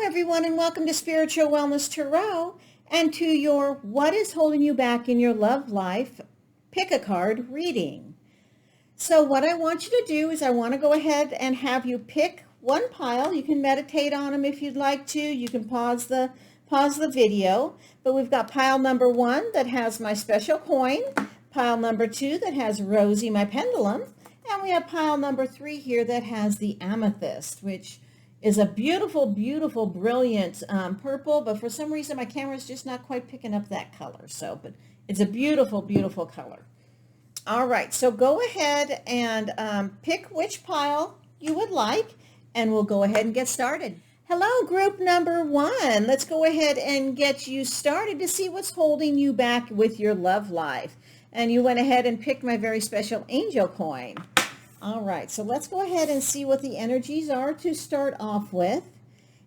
everyone, and welcome to Spiritual Wellness Tarot and to your What is Holding You Back in Your Love Life Pick a Card reading. So what I want you to do is I want to go ahead and have you pick one pile. You can meditate on them if you'd like to. You can pause the video. But we've got pile number 1 that has my special coin, pile number 2 that has Rosie, my pendulum, and we have pile number 3 here that has the amethyst, which is a beautiful, beautiful, brilliant purple, but for some reason my camera is just not quite picking up that color. But it's a beautiful, beautiful color. All right, so go ahead and pick which pile you would like, and we'll go ahead and get started. Hello, group number 1. Let's go ahead and get you started to see what's holding you back with your love life. And you went ahead and picked my very special angel coin. All right, so let's go ahead and see what the energies are to start off with.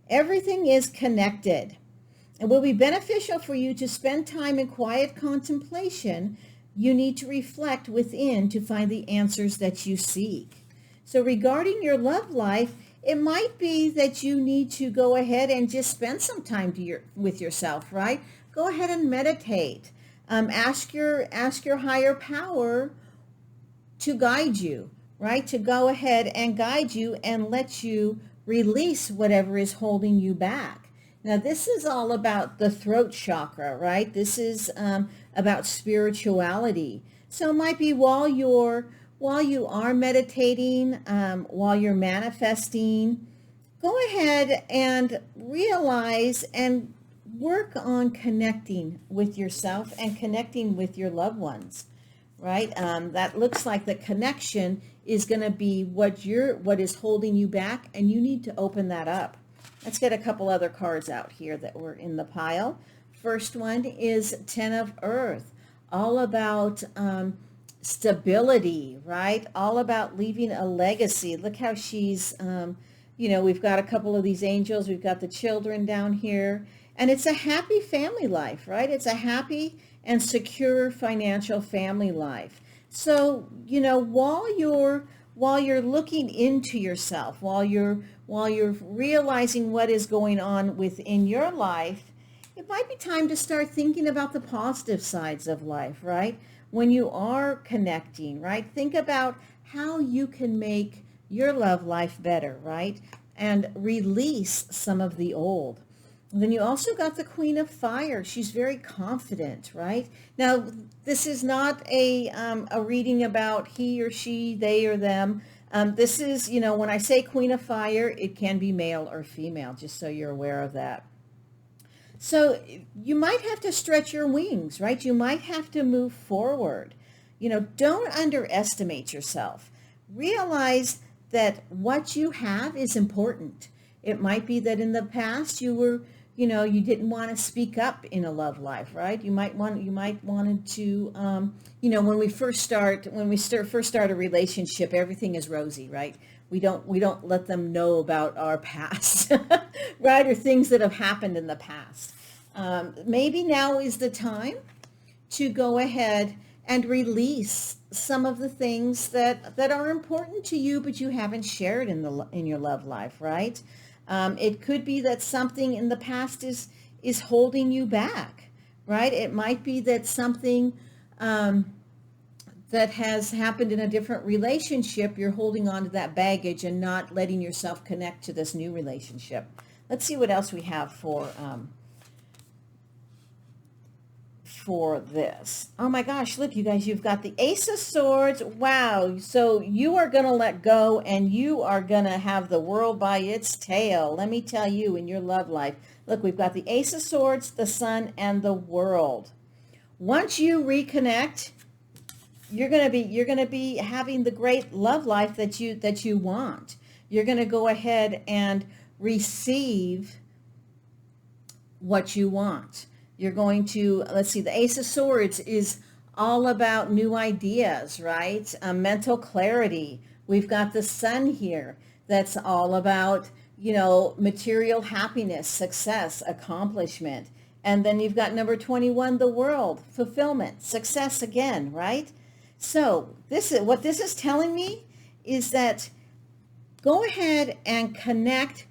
Everything is connected. It will be beneficial for you to spend time in quiet contemplation. You need to reflect within to find the answers that you seek. So regarding your love life, it might be that you need to go ahead and just spend some time with yourself, right? Go ahead and meditate. Ask your higher power to guide you. Right, to go ahead and guide you and let you release whatever is holding you back. Now, this is all about the throat chakra, right? This is about spirituality. So it might be while you are meditating, while you're manifesting, go ahead and realize and work on connecting with yourself and connecting with your loved ones. Right? That looks like the connection is going to be what is holding you back, and you need to open that up. Let's get a couple other cards out here that were in the pile. First one is 10 of Earth, all about stability, right? All about leaving a legacy. Look how she's, we've got a couple of these angels. We've got the children down here, and it's a happy family life, right? It's a happy and secure financial family life. So, while you're looking into yourself, while you're realizing what is going on within your life, it might be time to start thinking about the positive sides of life, right? When you are connecting, right? Think about how you can make your love life better, right? And release some of the old. And then you also got the Queen of Fire. She's very confident, right? Now, this is not a reading about he or she, they or them. This is, when I say Queen of Fire, it can be male or female, just so you're aware of that. So you might have to stretch your wings, right? You might have to move forward. Don't underestimate yourself. Realize that what you have is important. It might be that in the past you didn't want to speak up in a love life, right? You might wanted to, when we first start a relationship, everything is rosy, right? We don't let them know about our past, right? Or things that have happened in the past. Maybe now is the time to go ahead and release some of the things that are important to you, but you haven't shared in your love life, right? It could be that something in the past is holding you back, right? It might be that something that has happened in a different relationship, you're holding on to that baggage and not letting yourself connect to this new relationship. Let's see what else we have for this. Oh my gosh, look, you guys, you've got the Ace of Swords. Wow. So you are going to let go and you are going to have the world by its tail. Let me tell you, in your love life. Look, we've got the Ace of Swords, the Sun, and the World. Once you reconnect, you're going to be having the great love life that you want. You're going to go ahead and receive what you want. You're going to, let's see, the Ace of Swords is all about new ideas, right? Mental clarity. We've got the Sun here. That's all about, material happiness, success, accomplishment. And then you've got number 21, the World, fulfillment, success again, right? So what this is telling me is that go ahead and connect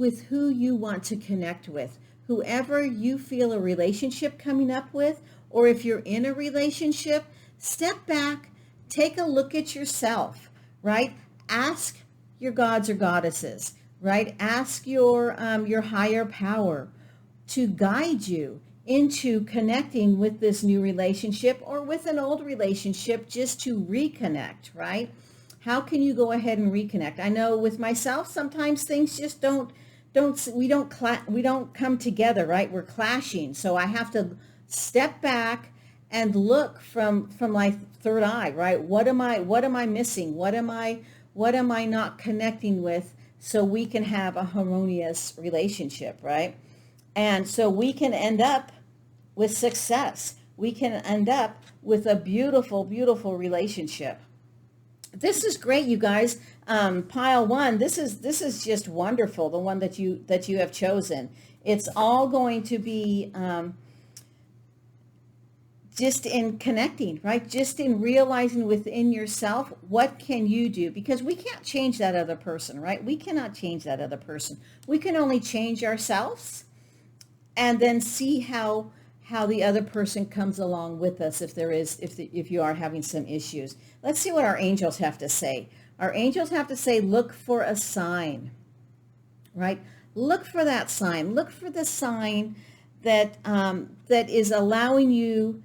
with who you want to connect with. Whoever you feel a relationship coming up with, or if you're in a relationship, step back, take a look at yourself, right? Ask your gods or goddesses, right? Ask your higher power to guide you into connecting with this new relationship or with an old relationship, just to reconnect, right? How can you go ahead and reconnect? I know with myself, sometimes things just we don't come together, right? We're clashing. So I have to step back and look from my third eye, right? What am I missing? What am I not connecting with, so we can have a harmonious relationship, right? And so we can end up with success. We can end up with a beautiful, beautiful relationship. This is great, you guys. Pile one, this is just wonderful, the one that you have chosen. It's all going to be just in connecting, right? Just in realizing within yourself, what can you do? Because we can't change that other person, right? We cannot change that other person. We can only change ourselves, and then see how the other person comes along with us, if you are having some issues. Let's see what our angels have to say. Our angels have to say, look for a sign, right? Look for that sign. Look for the sign that is allowing you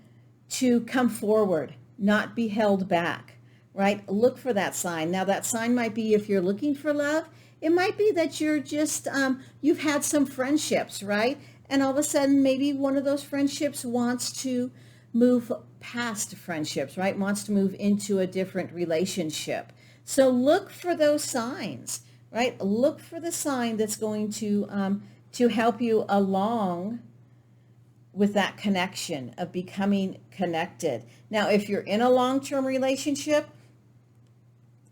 to come forward, not be held back, right? Look for that sign. Now, that sign might be, if you're looking for love, it might be that you're just, you've had some friendships, right? And all of a sudden, maybe one of those friendships wants to move past friendships, right? Wants to move into a different relationship. So look for those signs, right? Look for the sign that's going to help you along with that connection of becoming connected. Now, if you're in a long-term relationship,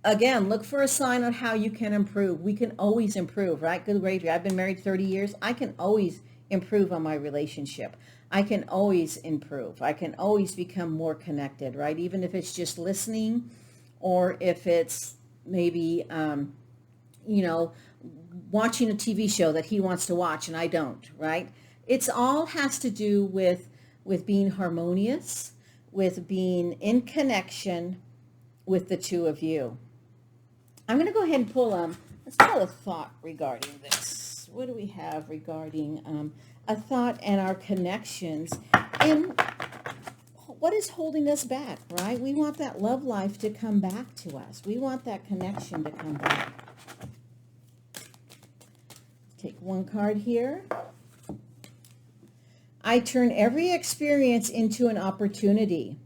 again, look for a sign on how you can improve. We can always improve, right? Good gravy. I've been married 30 years. I can always improve on my relationship. I can always improve. I can always become more connected, right? Even if it's just listening, or if it's maybe, watching a TV show that he wants to watch and I don't, right? It's all has to do with being harmonious, with being in connection with the two of you. I'm going to go ahead and let's pull a thought regarding this. What do we have regarding a thought and our connections, and what is holding us back, right? We want that love life to come back to us. We want that connection to come back. Take one card here. I turn every experience into an opportunity.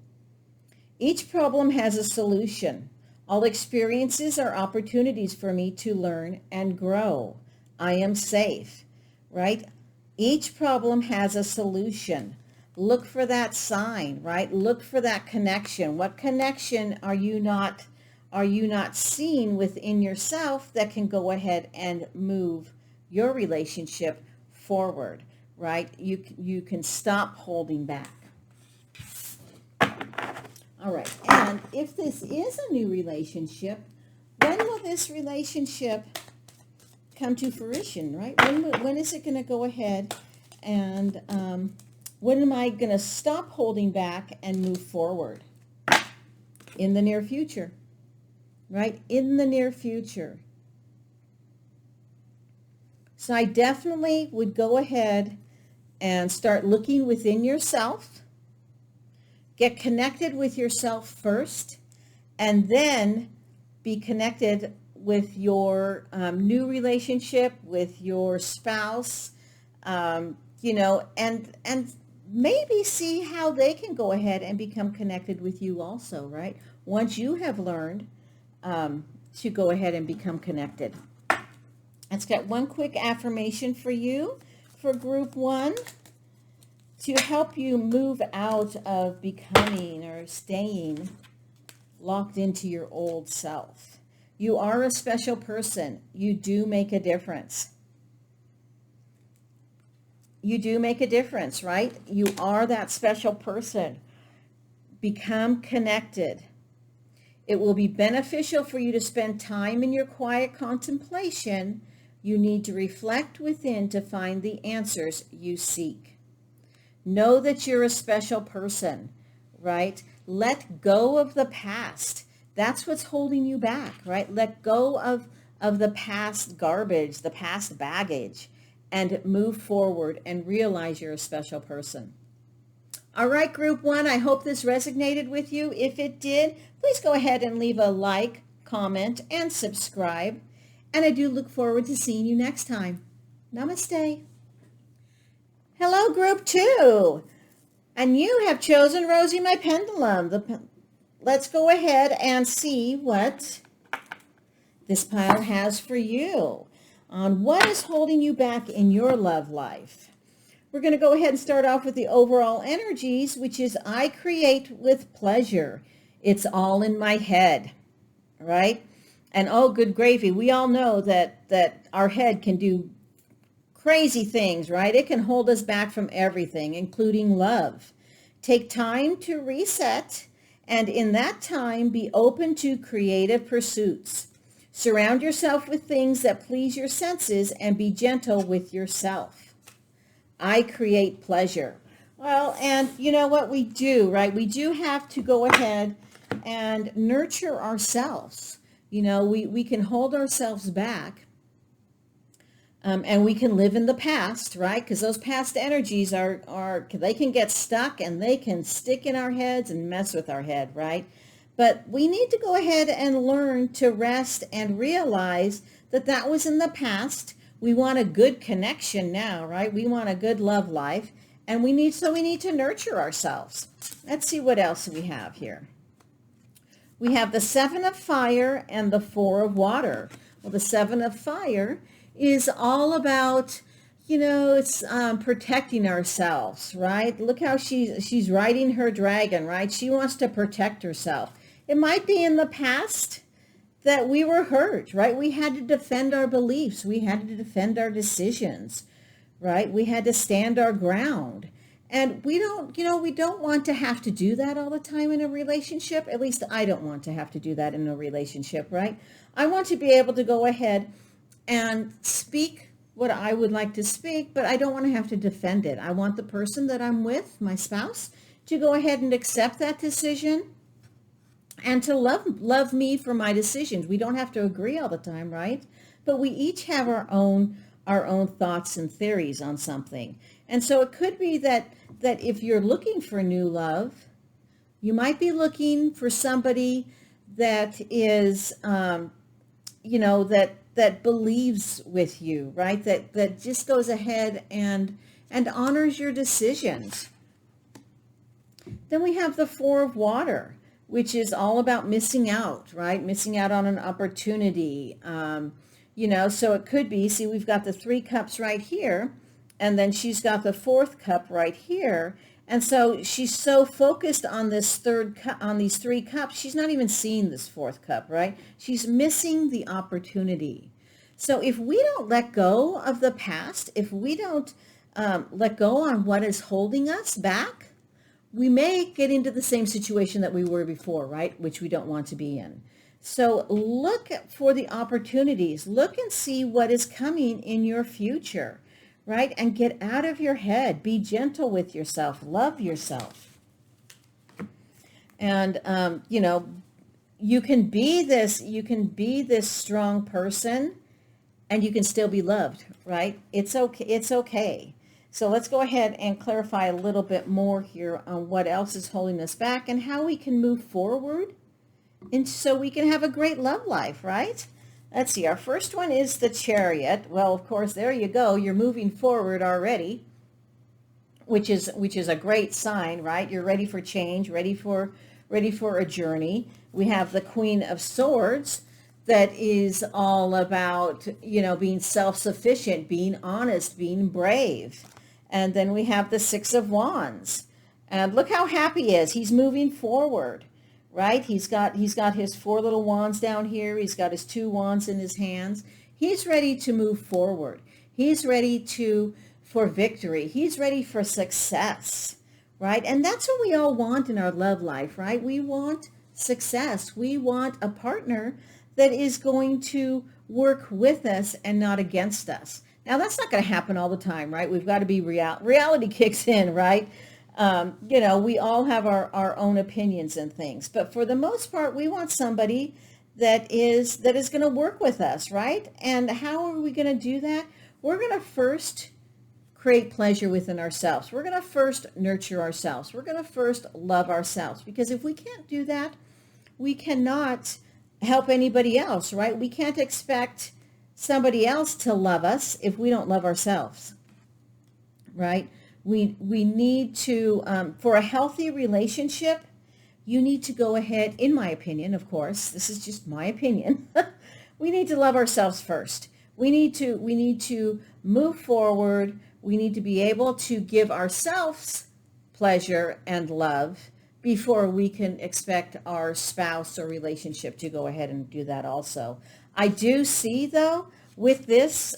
Each problem has a solution. All experiences are opportunities for me to learn and grow. I am safe, right? Each problem has a solution. Look for that sign, right? Look for that connection. What connection are you not seeing within yourself that can go ahead and move your relationship forward, right? You can stop holding back. All right. And if this is a new relationship, when will this relationship come to fruition, right? When is it going to go ahead and when am I going to stop holding back and move forward? In the near future, right? In the near future. So I definitely would go ahead and start looking within yourself. Get connected with yourself first, and then be connected with your new relationship, with your spouse, and maybe see how they can go ahead and become connected with you also, right? Once you have learned to go ahead and become connected. Let's get one quick affirmation for you for group 1 to help you move out of becoming or staying locked into your old self. You are a special person. You do make a difference. You do make a difference, right? You are that special person. Become connected. It will be beneficial for you to spend time in your quiet contemplation You need to reflect within to find the answers you seek. Know that you're a special person, right? Let go of the past. That's what's holding you back, right? Let go of the past garbage, the past baggage, and move forward and realize you're a special person. All right, group one, I hope this resonated with you. If it did, please go ahead and leave a like, comment, and subscribe. And I do look forward to seeing you next time. Namaste. Hello, group two. And you have chosen Rosie, my pendulum. Let's go ahead and see what this pile has for you on what is holding you back in your love life. We're going to go ahead and start off with the overall energies, which is I create with pleasure. It's all in my head, right? And oh, good gravy, we all know that our head can do crazy things, right? It can hold us back from everything, including love. Take time to reset, and in that time, be open to creative pursuits. Surround yourself with things that please your senses and be gentle with yourself. I create pleasure. Well, and you know what we do, right? We do have to go ahead and nurture ourselves. You know, we can hold ourselves back, and we can live in the past, right? Because those past energies they can get stuck and they can stick in our heads and mess with our head, right? But we need to go ahead and learn to rest and realize that was in the past. We want a good connection now, right? We want a good love life, and we need to nurture ourselves. Let's see what else we have here. We have the 7 of Fire and the 4 of Water. Well, the 7 of Fire is all about, it's protecting ourselves, right? Look how she's riding her dragon, right? She wants to protect herself. It might be in the past that we were hurt, right? We had to defend our beliefs. We had to defend our decisions, right? We had to stand our ground. And we don't want to have to do that all the time in a relationship. At least I don't want to have to do that in a relationship, right? I want to be able to go ahead and speak what I would like to speak, but I don't want to have to defend it. I want the person that I'm with, my spouse, to go ahead and accept that decision and to love me for my decisions. We don't have to agree all the time, right? But we each have our own thoughts and theories on something. And so it could be that if you're looking for new love, you might be looking for somebody that is, that believes with you, right? That just goes ahead and honors your decisions. Then we have the 4 of Water, which is all about missing out, right? Missing out on an opportunity. So it could be, see, we've got the 3 cups right here, and then she's got the 4th cup right here. And so she's so focused on this on these 3 cups, she's not even seeing this 4th cup, right? She's missing the opportunity. So if we don't let go of the past, if we don't let go on what is holding us back, we may get into the same situation that we were before, right? Which we don't want to be in. So look for the opportunities. Look and see what is coming in your future, right? And get out of your head. Be gentle with yourself. Love yourself. And, you can be this strong person and you can still be loved, right? It's okay. It's okay. So let's go ahead and clarify a little bit more here on what else is holding us back and how we can move forward and so we can have a great love life, right? Let's see. Our first one is the Chariot. Well, of course, there you go. You're moving forward already, which is a great sign, right? You're ready for change, ready for a journey. We have the Queen of Swords that is all about, being self-sufficient, being honest, being brave. And then we have the 6 of Wands. And look how happy he is. He's moving forward, right? He's got his 4 little wands down here. He's got his 2 wands in his hands. He's ready to move forward. He's ready for victory. He's ready for success, right? And that's what we all want in our love life, right? We want success. We want a partner that is going to work with us and not against us. Now, that's not going to happen all the time, right? We've got to be reality kicks in, right? We all have our own opinions and things, but for the most part, we want somebody that is going to work with us, right? And how are we going to do that? We're going to first create pleasure within ourselves. We're going to first nurture ourselves. We're going to first love ourselves, because if we can't do that, we cannot help anybody else, right? We can't expect somebody else to love us if we don't love ourselves, right? We need to, for a healthy relationship, you need to go ahead, in my opinion, of course, this is just my opinion, we need to love ourselves first. We need to move forward. We need to be able to give ourselves pleasure and love before we can expect our spouse or relationship to go ahead and do that also. I do see, though, with this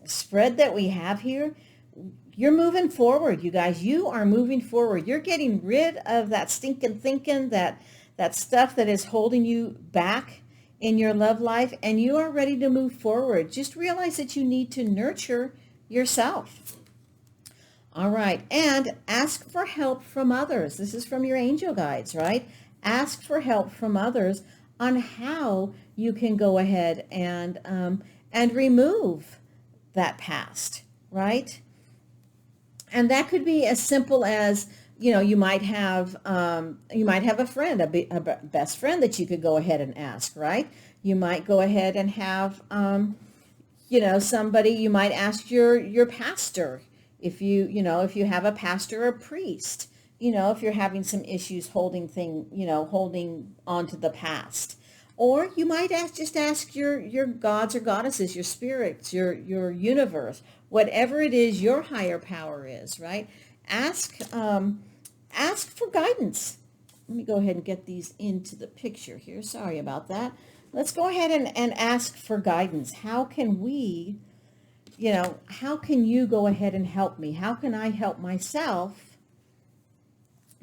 spread that we have here, you're moving forward, you guys. You are moving forward. You're getting rid of that stinking thinking, that stuff that is holding you back in your love life, and you are ready to move forward. Just realize that you need to nurture yourself. All right, and ask for help from others. This is from your angel guides, right? Ask for help from others on how you can go ahead and remove that past, right? And that could be as simple as, you might have a friend, a best friend that you could go ahead and ask, right? You might go ahead and have, somebody, you might ask your pastor, if you have a pastor or priest, if you're having some issues holding on to the past. Or you might just ask your gods or goddesses, your spirits, your universe, whatever it is your higher power is, right? Ask for guidance. Let me go ahead and get these into the picture here. Sorry about that. Let's go ahead and ask for guidance. How can we, how can you go ahead and help me? How can I help myself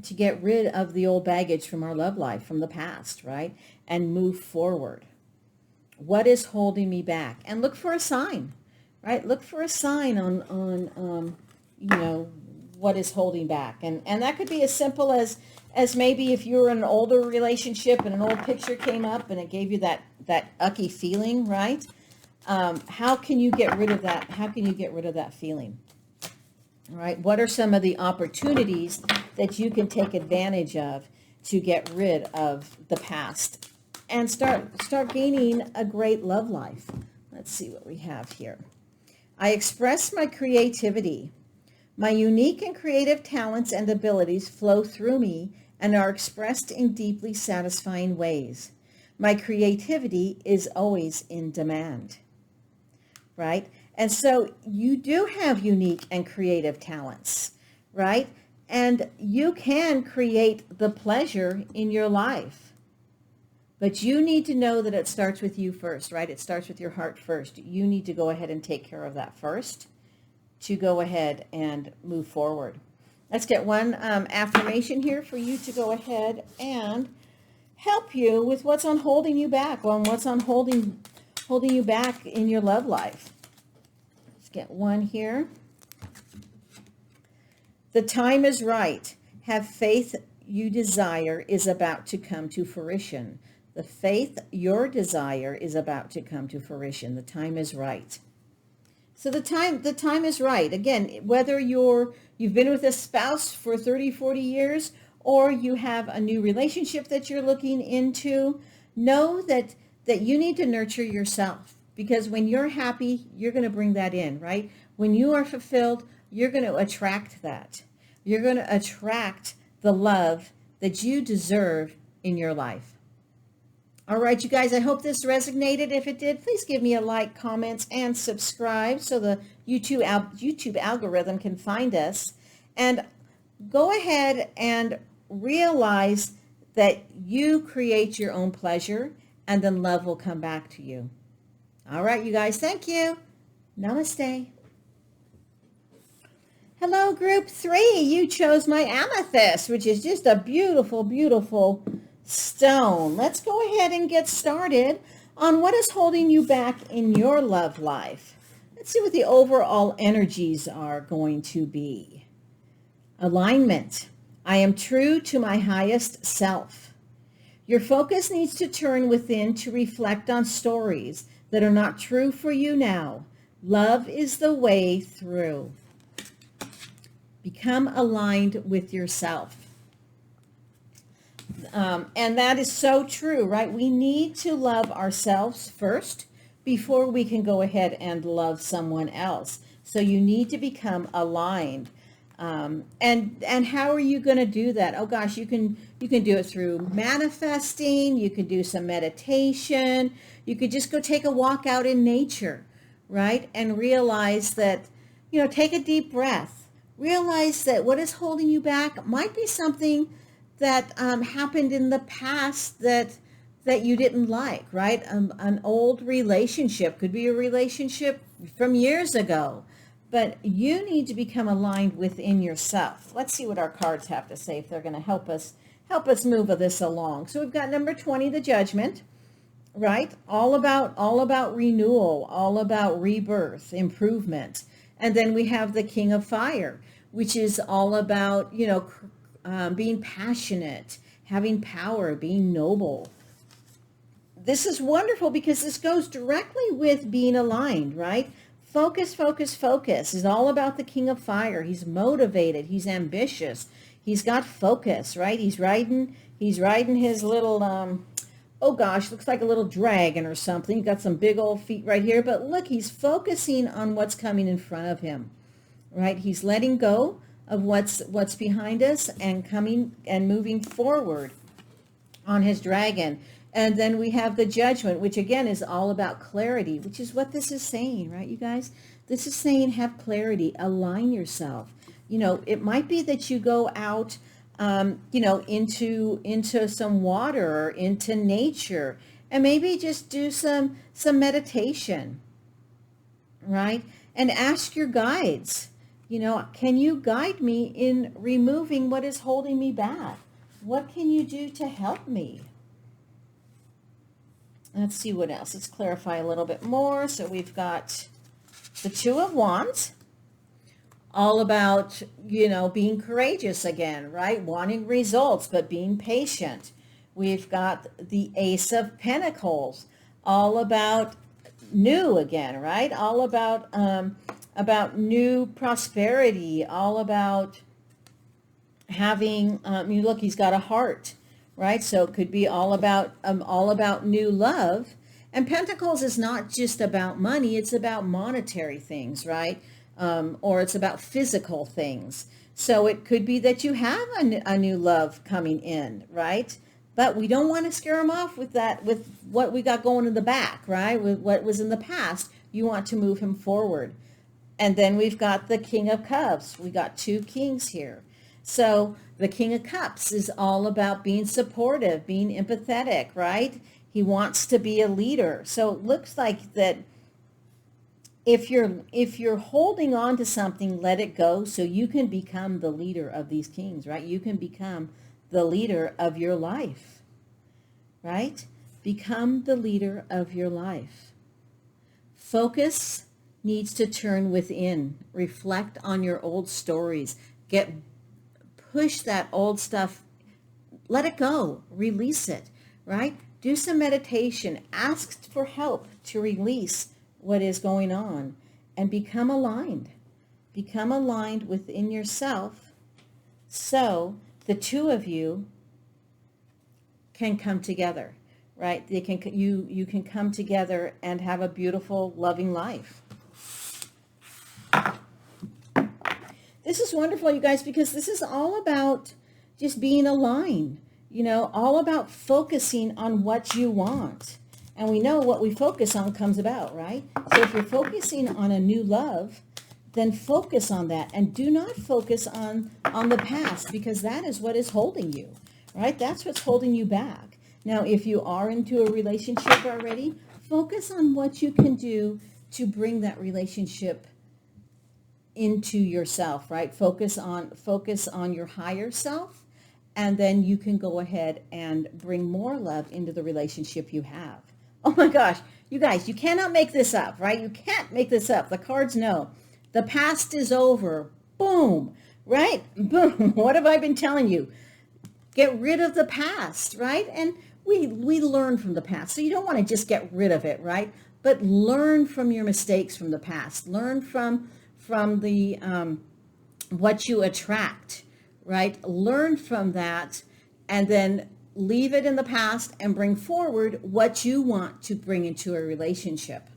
to get rid of the old baggage from our love life, from the past, right? And move forward. What is holding me back? And look for a sign, right? Look for a sign on what is holding back. And that could be as simple as maybe if you were in an older relationship and an old picture came up and it gave you that ucky feeling, right? How can you get rid of that? How can you get rid of that feeling? All right. What are some of the opportunities that you can take advantage of to get rid of the past and start gaining a great love life? Let's see what we have here. I express my creativity. My unique and creative talents and abilities flow through me and are expressed in deeply satisfying ways. My creativity is always in demand, right? And so you do have unique and creative talents, right? And you can create the pleasure in your life. But you need to know that it starts with you first, right? It starts with your heart first. You need to go ahead and take care of that first to go ahead and move forward. Let's get one affirmation here for you to go ahead and help you with what's on holding you back, on what's on holding you back in your love life. Let's get one here. The time is right. Have faith you desire is about to come to fruition. The faith your desire is about to come to fruition. The time is right. So the time is right. Again, whether you've been with a spouse for 30, 40 years, or you have a new relationship that you're looking into, know that you need to nurture yourself, because when you're happy, you're going to bring that in, right? When you are fulfilled, you're going to attract that. You're going to attract the love that you deserve in your life. All right, you guys, I hope this resonated. If it did, please give me a like, comments, and subscribe so the YouTube algorithm can find us. And go ahead and realize that you create your own pleasure, and then love will come back to you. All right, you guys, thank you. Namaste. Hello, group 3. You chose my amethyst, which is just a beautiful, beautiful stone. Let's go ahead and get started on what is holding you back in your love life. Let's see what the overall energies are going to be. Alignment. I am true to my highest self. Your focus needs to turn within to reflect on stories that are not true for you now. Love is the way through. Become aligned with yourself. And that is so true, right? We need to love ourselves first before we can go ahead and love someone else. So you need to become aligned. And how are you going to do that? Oh gosh, you can do it through manifesting. You can do some meditation. You could just go take a walk out in nature, right? And realize that, take a deep breath. Realize that what is holding you back might be something that happened in the past that you didn't like, right? An old relationship could be a relationship from years ago, but you need to become aligned within yourself. Let's see what our cards have to say, if they're going to help us move this along. So we've got number 20, the Judgment, right? All about renewal, all about rebirth, improvement. And then we have the King of Fire, which is all about, being passionate, having power, being noble. This is wonderful because this goes directly with being aligned, right? Focus, focus, focus is all about the King of Fire. He's motivated. He's ambitious. He's got focus, right? He's riding his little, oh gosh, looks like a little dragon or something. He's got some big old feet right here. But look, he's focusing on what's coming in front of him, right? He's letting go of what's behind us and coming and moving forward on his dragon. And then we have the Judgment, which again is all about clarity, which is what this is saying, right, you guys? This is saying have clarity, align yourself. It might be that you go out, into some water or into nature, and maybe just do some meditation, right? And ask your guides, can you guide me in removing what is holding me back? What can you do to help me? Let's see what else. Let's clarify a little bit more. So we've got the Two of Wands, all about, being courageous again, right? Wanting results, but being patient. We've got the Ace of Pentacles, all about new again, right? All about new prosperity, all about having, look, he's got a heart, right? So it could be all about new love. And Pentacles is not just about money, it's about monetary things, right? Or it's about physical things. So it could be that you have a new love coming in, right? But we don't want to scare them off with that, with what we got going in the back, right? With what was in the past. You want to move him forward. And then we've got the King of Cups. We got two kings here. So the King of Cups is all about being supportive, being empathetic, right? He wants to be a leader. So it looks like that if you're holding on to something, let it go so you can become the leader of these kings, right? You can become the leader of your life, right? Become the leader of your life. Focus needs to turn within. Reflect on your old stories. Push that old stuff. Let it go. Release it, right? Do some meditation. Ask for help to release what is going on and become aligned. Become aligned within yourself so the two of you can come together, right? You can come together and have a beautiful, loving life. This is wonderful, you guys, because this is all about just being aligned, all about focusing on what you want. And we know what we focus on comes about, right? So if you're focusing on a new love, then focus on that. And do not focus on the past, because that is what is holding you, right? That's what's holding you back. Now, if you are into a relationship already, focus on what you can do to bring that relationship into yourself, right? Focus on your higher self, and then you can go ahead and bring more love into the relationship you have. Oh my gosh, you guys, you cannot make this up, right? You can't make this up. The cards know. The past is over. Boom, right? Boom. What have I been telling you? Get rid of the past, right? And we learn from the past. So you don't want to just get rid of it, right? But learn from your mistakes from the past. Learn from the what you attract, right? Learn from that, and then leave it in the past and bring forward what you want to bring into a relationship.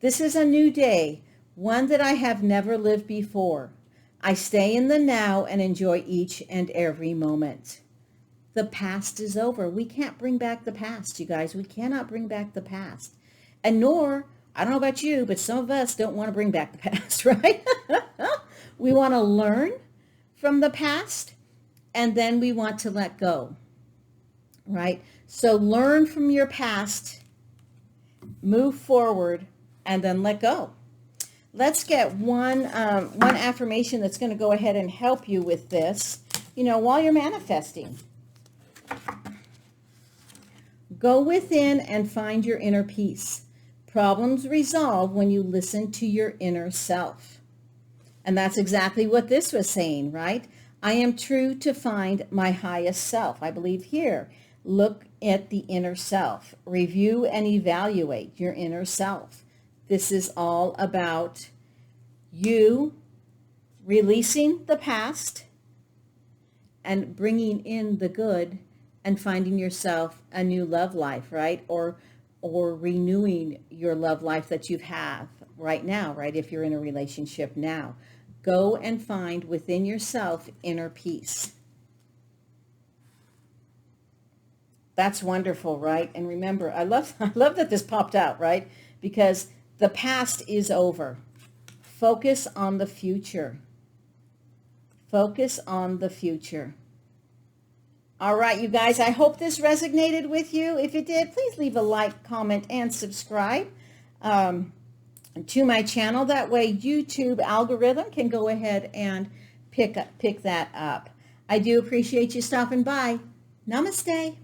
This is a new day, one that I have never lived before. I stay in the now and enjoy each and every moment. The past is over. We can't bring back the past, you guys. We cannot bring back the past. And nor, I don't know about you, but some of us don't want to bring back the past, right? We want to learn from the past, and then we want to let go, right? So learn from your past, move forward, and then let go. Let's get one affirmation that's going to go ahead and help you with this, while you're manifesting. Go within and find your inner peace. Problems resolve when you listen to your inner self. And that's exactly what this was saying, right? I am true to find my highest self. I believe here, look at the inner self. Review and evaluate your inner self. This is all about you releasing the past and bringing in the good and finding yourself a new love life, right? Or renewing your love life that you have right now, right? If you're in a relationship now, go and find within yourself inner peace. That's wonderful, right? And remember, I love that this popped out, right? Because the past is over. Focus on the future. Focus on the future. All right, you guys, I hope this resonated with you. If it did, please leave a like, comment, and subscribe to my channel. That way YouTube algorithm can go ahead and pick that up. I do appreciate you stopping by. Namaste.